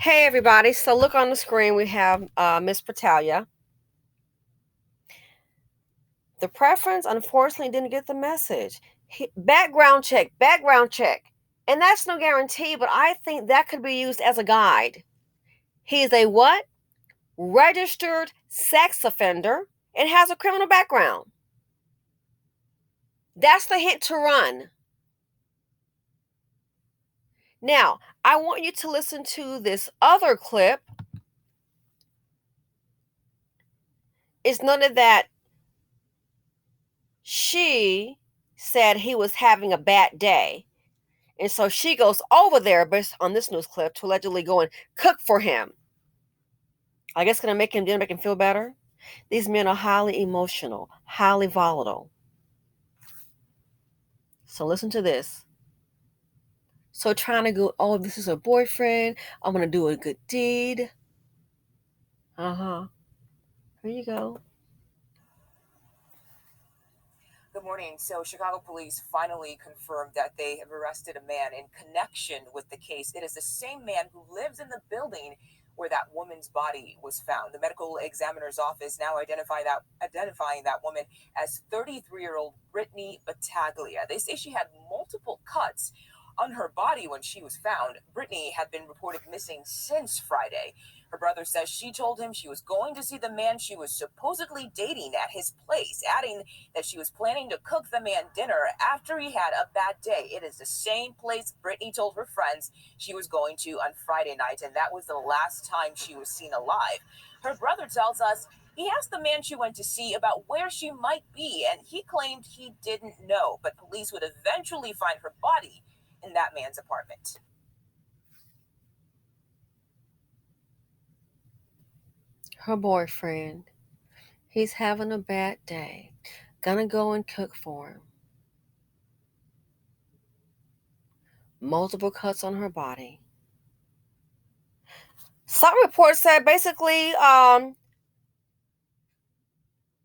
Hey everybody, so look on the screen, we have Miss Battaglia. The preference unfortunately didn't get the message. Background check. And that's no guarantee, but I think that could be used as a guide. He's a what? Registered sex offender and has a criminal background. That's the hint to run. Now, I want you to listen to this other clip. It's none of that. She said he was having a bad day. And so she goes over there, based on this news clip, to allegedly go and cook for him. I guess gonna make him feel better. These men are highly emotional, highly volatile. So listen to this. So trying to go, oh, this is a boyfriend. I'm gonna do a good deed. Here you go. Good morning. So, Chicago police finally confirmed that they have arrested a man in connection with the case. It is the same man who lives in the building where that woman's body was found. The medical examiner's office now identifying that woman as 33-year-old Brittany Battaglia. They say she had multiple cuts on her body when she was found. Brittany had been reported missing since Friday. Her brother says she told him she was going to see the man she was supposedly dating at his place, adding that she was planning to cook the man dinner after he had a bad day. It is the same place Brittany told her friends she was going to on Friday night, and that was the last time she was seen alive. Her brother tells us he asked the man she went to see about where she might be, and he claimed he didn't know, but police would eventually find her body in that man's apartment. Her boyfriend. He's having a bad day. Gonna go and cook for him. Multiple cuts on her body. Some reports said basically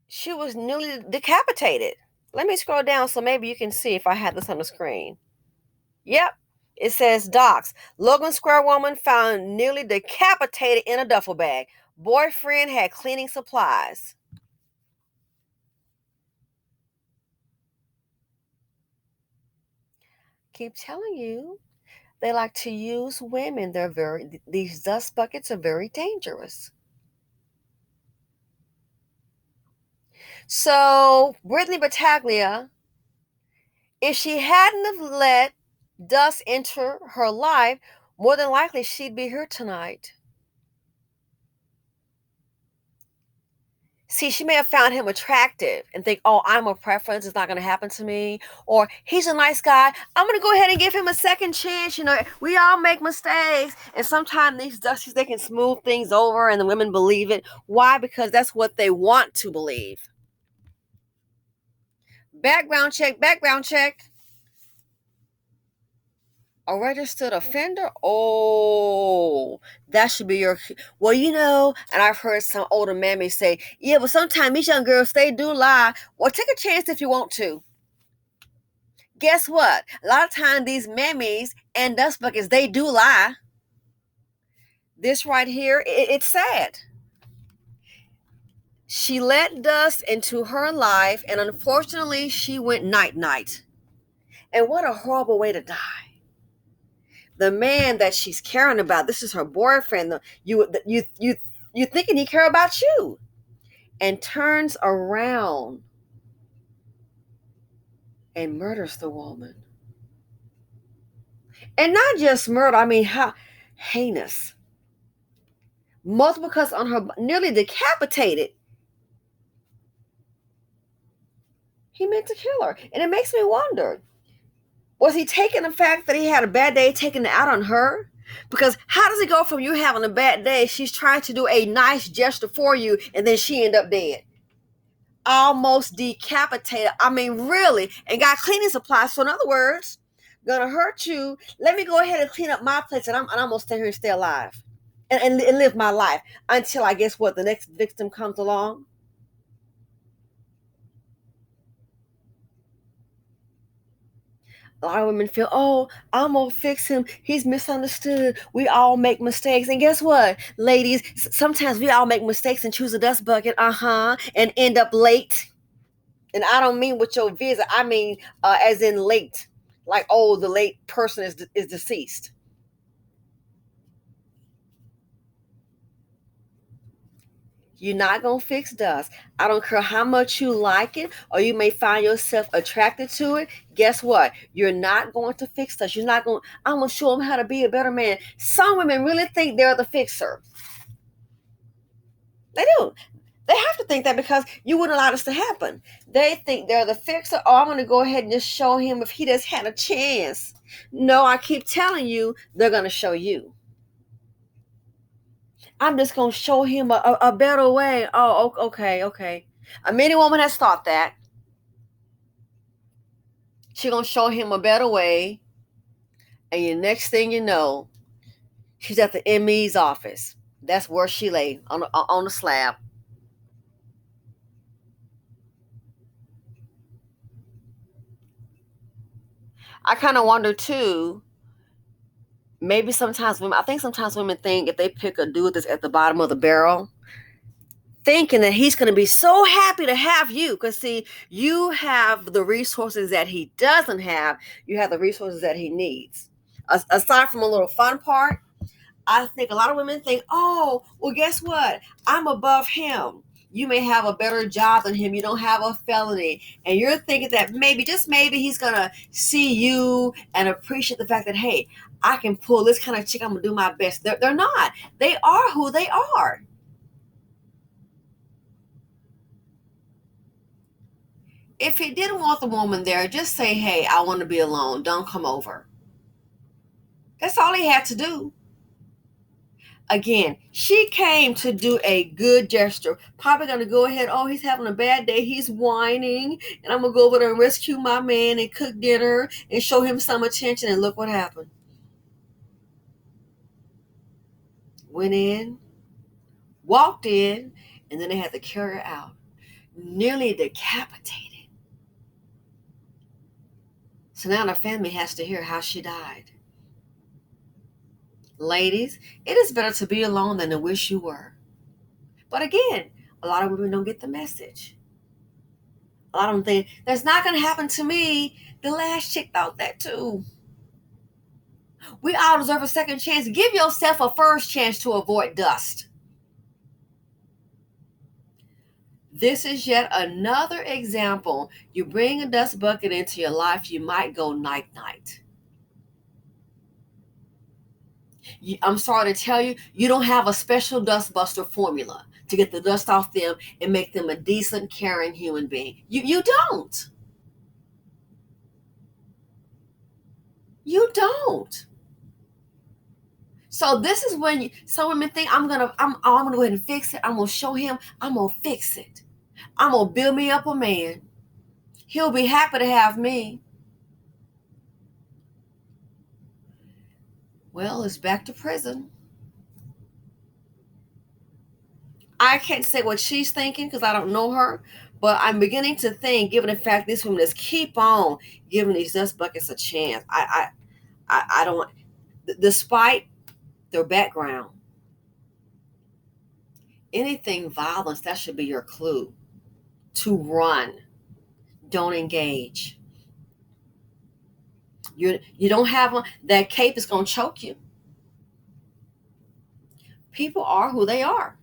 she was newly decapitated. Let me scroll down so maybe you can see if I had this on the screen. Yep. It says docs. Logan Square woman found nearly decapitated in a duffel bag. Boyfriend had cleaning supplies. Keep telling you, they like to use women. These dust buckets are very dangerous. So, Brittany Battaglia, if she hadn't have let dust enter her life, more than likely she'd be here tonight. See, she may have found him attractive and think, oh, I'm a preference. It's not going to happen to me. Or he's a nice guy. I'm going to go ahead and give him a second chance. You know, we all make mistakes. And sometimes these dusties, they can smooth things over and the women believe it. Why? Because that's what they want to believe. Background check. A registered offender? Oh, that should be your. Well, you know, and I've heard some older mammies say, yeah, but sometimes these young girls, they do lie. Well, take a chance if you want to. Guess what? A lot of times these mammies and dust buckets, they do lie. This right here, it's sad. She let dust into her life, and unfortunately, she went night. And what a horrible way to die. The man that she's caring about, this is her boyfriend. You thinking he care about you, and turns around and murders the woman. And not just murder. I mean, how heinous. Multiple cuts on her, nearly decapitated. He meant to kill her, and it makes me wonder: was he taking the fact that he had a bad day, taking it out on her? Because how does it go from you having a bad day, she's trying to do a nice gesture for you, and then she end up dead? Almost decapitated. I mean, really, and got cleaning supplies. So in other words, gonna hurt you. Let me go ahead and clean up my place, and I'm gonna stay here and stay alive, and live my life until I guess what the next victim comes along. A lot of women feel, oh, I'm gonna fix him. He's misunderstood. We all make mistakes. And guess what, ladies? Sometimes we all make mistakes and choose a dust bucket, and end up late. And I don't mean with your visit. I mean as in late. Like, oh, the late person is deceased. You're not going to fix dust. I don't care how much you like it or you may find yourself attracted to it. Guess what? You're not going to fix dust. You're not going, I'm going to show them how to be a better man. Some women really think they're the fixer. They do. They have to think that because you wouldn't allow this to happen. They think they're the fixer. Oh, I'm going to go ahead and just show him if he just had a chance. No, I keep telling you, they're going to show you. I'm just going to show him a better way. Oh, okay. A many woman has thought that. She going to show him a better way. And the next thing you know, she's at the ME's office. That's where she lay on the slab. I kind of wonder too, maybe sometimes women, I think sometimes women think if they pick a dude that's at the bottom of the barrel, thinking that he's going to be so happy to have you. Because see, you have the resources that he doesn't have. You have the resources that he needs. Aside from a little fun part, I think a lot of women think, oh, well, guess what? I'm above him. You may have a better job than him. You don't have a felony. And you're thinking that maybe, just maybe, he's going to see you and appreciate the fact that, hey, I can pull this kind of chick. I'm going to do my best. They're not. They are who they are. If he didn't want the woman there, just say, hey, I want to be alone. Don't come over. That's all he had to do. Again, she came to do a good gesture. Probably going to go ahead. Oh, he's having a bad day. He's whining. And I'm going to go over there and rescue my man and cook dinner and show him some attention. And look what happened. Went in, walked in, and then they had to carry her out. Nearly decapitated. So now the family has to hear how she died. Ladies, it is better to be alone than to wish you were. But again, a lot of women don't get the message. A lot of them think, that's not going to happen to me. The last chick thought that too. We all deserve a second chance. Give yourself a first chance to avoid dust. This is yet another example. You bring a dust bucket into your life, you might go night-night. I'm sorry to tell you, you don't have a special dust buster formula to get the dust off them and make them a decent, caring human being. You don't. You don't. So this is when some women think, I'm gonna go ahead and fix it. I'm gonna show him. I'm gonna fix it. I'm gonna build me up a man. He'll be happy to have me. Well, it's back to prison. I can't say what she's thinking because I don't know her, but I'm beginning to think, given the fact this woman just keep on giving these dust buckets a chance. I don't, despite their background, anything violence, that should be your clue to run. Don't engage. You don't have that cape is going to choke you. People are who they are.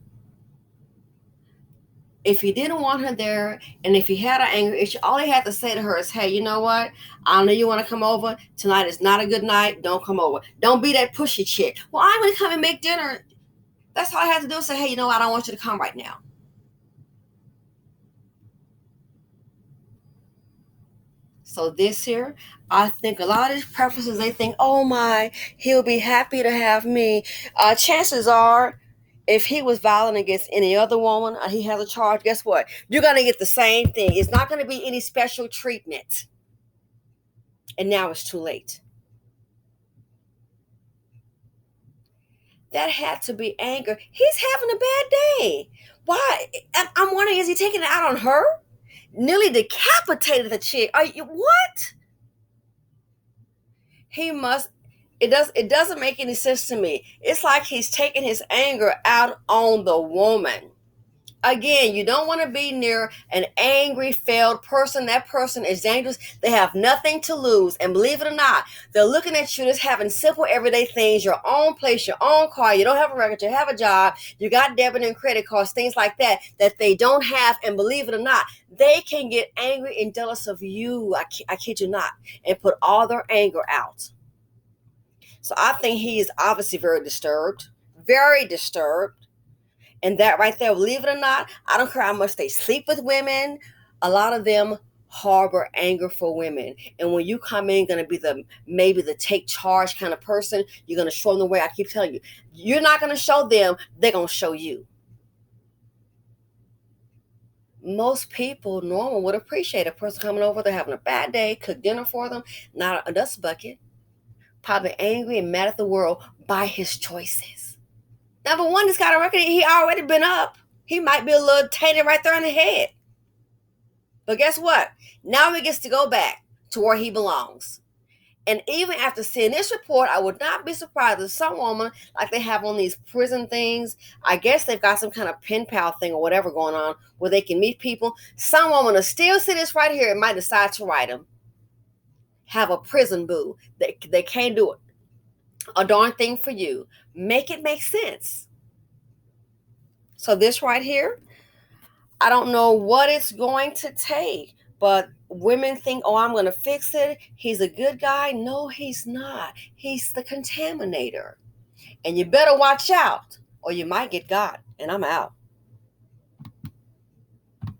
If he didn't want her there, and if he had an anger issue, all he had to say to her is, hey, you know what? I know you want to come over. Tonight is not a good night. Don't come over. Don't be that pushy chick. Well, I'm going to come and make dinner. That's all I had to do is say, hey, you know what? I don't want you to come right now. So this here, I think a lot of these preferences, they think, oh my, he'll be happy to have me. Chances are, if he was violent against any other woman, he has a charge, guess what? You're going to get the same thing. It's not going to be any special treatment. And now it's too late. That had to be anger. He's having a bad day. Why? I'm wondering, is he taking it out on her? Nearly decapitated the chick. Are you, what? It doesn't make any sense to me. It's like he's taking his anger out on the woman. Again, you don't want to be near an angry, failed person. That person is dangerous. They have nothing to lose. And believe it or not, they're looking at you just having simple everyday things, your own place, your own car. You don't have a record. You have a job. You got debit and credit cards, things like that they don't have. And believe it or not, they can get angry and jealous of you. I kid you not. And put all their anger out. So I think he is obviously very disturbed. Very disturbed. And that right there, believe it or not, I don't care how much they sleep with women, a lot of them harbor anger for women. And when you come in, going to be maybe the take charge kind of person, you're going to show them the way. I keep telling you, you're not going to show them, they're going to show you. Most people normal would appreciate a person coming over, they're having a bad day, cook dinner for them, not a dust bucket, probably angry and mad at the world by his choices. Number one, he's got a record. He already been up. He might be a little tainted right there in the head. But guess what? Now he gets to go back to where he belongs. And even after seeing this report, I would not be surprised if some woman, like they have on these prison things, I guess they've got some kind of pen pal thing or whatever going on where they can meet people. Some woman will still see this right here and might decide to write him. Have a prison boo. They can't do it. A darn thing for you. Make it make sense. So this right here, I don't know what it's going to take, but women think, oh, I'm going to fix it. He's a good guy. No, he's not. He's the contaminator. And you better watch out or you might get got. And I'm out.